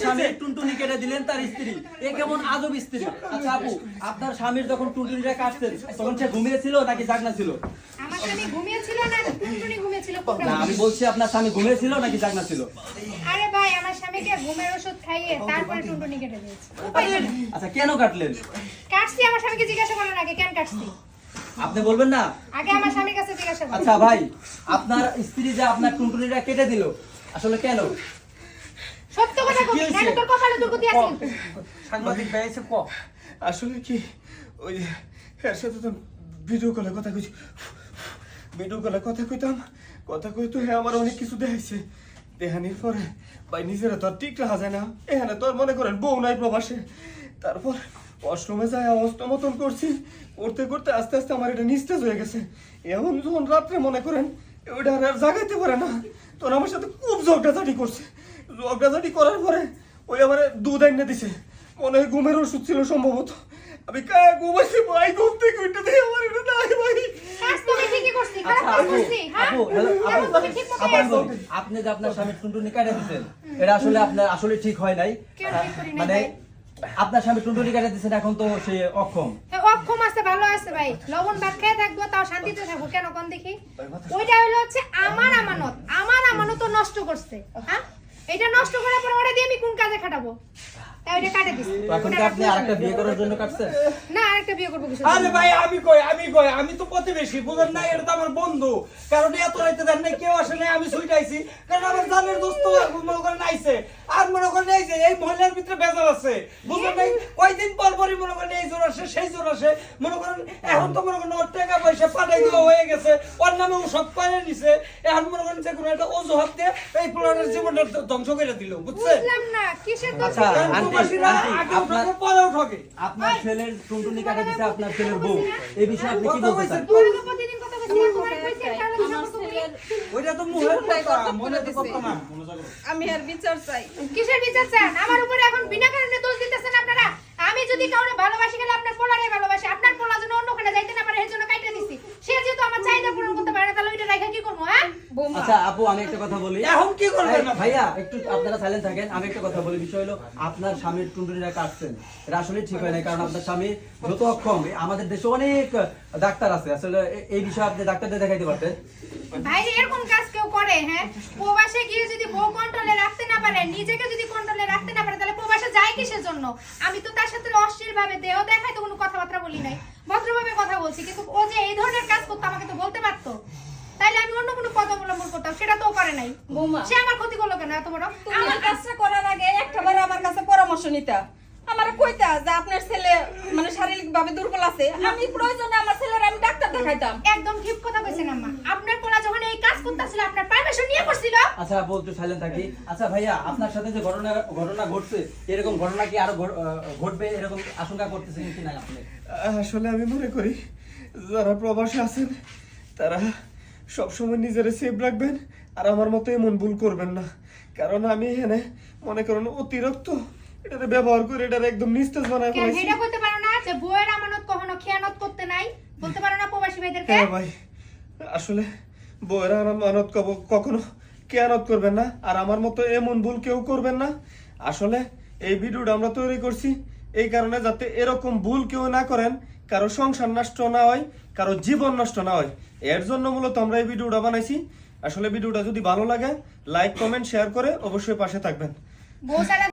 স্বামী টুনটুনি কেটে দিলেন তার স্ত্রী, এ কেমন আজব স্ত্রী। আচ্ছা আপু, আপনার স্বামীর যখন টুনটুনিটা কাটতেন তখন সে ঘুমিয়েছিল নাকি জাগনা ছিল? আমার স্বামী ঘুমিয়েছিল না টুনটুনি ঘুমিয়েছিল? না, আমি বলছি আপনার স্বামী ঘুমিয়েছিল নাকি জাগনা ছিল? আরে ভাই, আমার স্বামীকে ঘুমের ওষুধ খাইয়ে তারপরে টুনটুনি কেটে দিয়েছে। আচ্ছা কেন কাটলেন? কাটছি, আমার স্বামীকে জিজ্ঞাসা করার আগে কেন কাটছি আপনি বলবেন না? আগে আমার স্বামীর কাছে জিজ্ঞাসা করো। আচ্ছা ভাই, আপনার স্ত্রী যে আপনার টুনটুনিটা কেটে দিল আসলে কেন? সত্য কথা বল, কেন তোর কপালে দুর্গতি আছে কিন্তু? সাংবাদিক ভাই এসে ক আসলে কি ওই এর সাথে তো ভিডিও কলে কথা কইছি, ভিডিও কলে কথা কইতাম, কথা কই তো আমার অনেক কিছু দেখাইছে। দেখানির পরে ভাই নিজেরা তো আর ঠিক রাখা যায় না, এখানে তো আর মনে করেন বউ নাই প্রবাসে। তারপর ওয়াশরুমে যায় অবস্থা মতন করছি, করতে করতে আস্তে আস্তে আমার এটা নিস্তেজ হয়ে গেছে। এখন যখন রাত্রে মনে করেন ওইটা আর জাগাইতে পারে না, তখন আমার সাথে খুব ঝগড়াঝাটি করছে। ঝগড়াঝাটি করার পরে ওই আমার দুধ এনে দিছে, মনে হয় ঘুমের ওষুধ ছিল সম্ভবত। আমি কায়া ঘুমাইছি ভাই, ঘুম থেকে উঠে দিয়ে আমার এটা নাই ভাই। কাজ তুমি ঠিকই করছিস, খারাপ আচ্ছা কাজ আপু, করছিস, হ্যাঁ? আপু, হ্যালো, আপু, তুমি ঠিক মতো আপু, আছো? আপনি যে আপনার স্বামীর টুনটুনি কেটে দিয়েছেন এটা আসলে আপনার আসলে ঠিক হয় নাই। কেন ঠিক করি নাই মানে ভাই? আপনার স্বামী টুনটুনি কেটে দিয়েছেন, এখন তো সে অক্ষম। অক্ষম আছে, ভালো আছে ভাই, লবণ ভাত খেয়ে থাকবো তাও শান্তিতে থাকবো, কেন কোন দেখি? ওইটা হলো হচ্ছে আমার আমানত, আমার আমানত নষ্ট করছে, হ্যাঁ? এটা নষ্ট করার পর ওটা দিয়ে আমি কোন কাজে খাটাবো? তাই ওইটা কাটে দিছি। তো এখন কি আপনি আরেকটা বিয়ে করার জন্য কাটছেন? না, আরেকটা বিয়ে করবো কিছু আরে ভাই আমি কই আমি তো প্রতিবেশী, বুঝেন না? এটা তো আমার বন্ধু, কারণ এত রাইতে দেন নাই, কেউ আসে নাই, আমি ছুটাইছি, কারণ আমার জানের দোস্ত মনে করেন আইছে, আর মনে করেন এই যে এই মহিলার ভিতরে বেজাল আছে, বুঝেন নাই? কয়দিন পর পরই মনে করেন এই জোর আসে সেই জোর আসে, মনে করেন এখন তো মনে করেন ওর টাকা পয়সা পাঠাই দেওয়া হয়ে গেছে, ওর নামে ও সব করে নিছে, এখন মনে করেন যে কোনো একটা অজুহাত দিয়ে এই প্লানের জীবনটা ধ্বংস করে দিল, বুঝছে? বুঝলাম না কিসের দোষ? আচ্ছা, আন্টি, প্রবাসীরা আন্টি, আগে আপনার উঠে পরেও ঠকে। আপনার ছেলের টুনটুনি কাটে দিয়েছে আপনার ছেলের বউ, এই বিষয়ে আপনি কি বলতে চান? তোমাকে প্রতিদিন কথা বলছি, তোমার কইছি কারণ সম্পর্ক বলি। ওইটা তো মুখের কথা, মনে তো কথা না। আমি আর বিচার চাই। কিসের বিচার চান? আমার উপরে এখন বিনা কারণে দোষ দিতেছেন আপনারা। আমি যদি কাউকে ভালোবাসি গেলে আপনার পোলারে ভালোবাসি, আপনার পোলা যেন অন্যখানে যাইতে না পারে এর জন্য কাইটা দিছি। সে যেহেতু আমার চাহিদা পূরণ করতে পারে না, তাহলে ওইটা রাখা কি করবো, হ্যাঁ? বৌমা আচ্ছা আপু, আমি একটা কথা বলি। এখন কি করবেন এই, ভাইয়া একটু আপনারা সাইলেন্ট থাকেন। আমি একটা কথা বলি, বিষয় হলো আপনার স্বামীর টুনটুনিটা কাটছেন, এটা আসলে ঠিক হয় না, কারণ আপনার স্বামী যত অক্ষম, আমাদের দেশে অনেক ডাক্তার আছে, আসলে এই বিষয়ে আপনি ডাক্তারদের দেখাইতে পারতেন। ভাই এরকম কাজ কেউ করে, হ্যাঁ? প্রবাসে গিয়ে যদি বউ কন্ট্রোলে রাখতে না পারে, নিজেকে যদি কন্ট্রোলে রাখতে না পারে, তাহলে প্রবাসে যায় কিসের জন্য? আমি তো তার সাথে অশ্লীল ভাবে দেহ দেখাই তো কোনো কথাবার্তা বলি নাই, ভদ্রভাবে কথা বলছি, কিন্তু ও যে এই ধরনের কাজ করতো আমাকে তো বলতে পারতো, তাইলে আমি অন্য কোনো পথ অবলম্বন করতাম, সেটা তো ও করে নাই। বৌমা সে আমার ক্ষতি করলো কেন এত বড়? আমার কাজটা করার আগে একটাবার আমার কাছে পরামর্শ নিতা, আমার কইতা যে আপনার ছেলে মানে শারীরিক ভাবে দুর্বল আছে, আমি প্রয়োজনে আমার ছেলের আমি ডাক্তার দেখাইতাম। একদম ঠিক কথা কইছেন আম্মা। আপনার পোলা যখন এই কাজ করতেছিল আপনার পারমিশন নিয়ে করছিল? আচ্ছা আপু, একটু সাইলেন্ট থাকি। আচ্ছা ভাইয়া, আপনার সাথে যে ঘটনা ঘটছে, এরকম ঘটনা কি আরো ঘটবে এরকম আশঙ্কা করতেছেন কি না আপনি? আসলে আমি মনে করি যারা প্রবাসে আছেন তারা সবসময় নিজেরা সেফ রাখবেন, আর আমার মতো এমন ভুল করবেন না, কারণ আমি এখানে মনে করেন অতিরিক্ত এটাতে ব্যবহার করে এটা একদম নিস্তেজ বানায় কেন ফেলেছি। এটা কইতে পারো না যে বউয়ের আমানত কখনো খেয়ানত করতে নাই? বলতে পারো না প্রবাসী ভাইদেরকে? হ্যাঁ ভাই, আসলে বউয়েরা আমানত কখনো কেয়ানত করবেন না, আর আমার মতো এমন ভুল কেউ করবেন না। আসলে এই ভিডিওটা আমরা তৈরি করছি এই কারণে যাতে এরকম ভুল কেউ না করেন, কারো সংসার নষ্ট না হয়, কারো জীবন নষ্ট না হয়, এর জন্য মূলত আমরা এই ভিডিওটা বানাইছি। আসলে ভিডিওটা যদি ভালো লাগে লাইক কমেন্ট শেয়ার করে অবশ্যই পাশে থাকবেন। বউ ছাড়া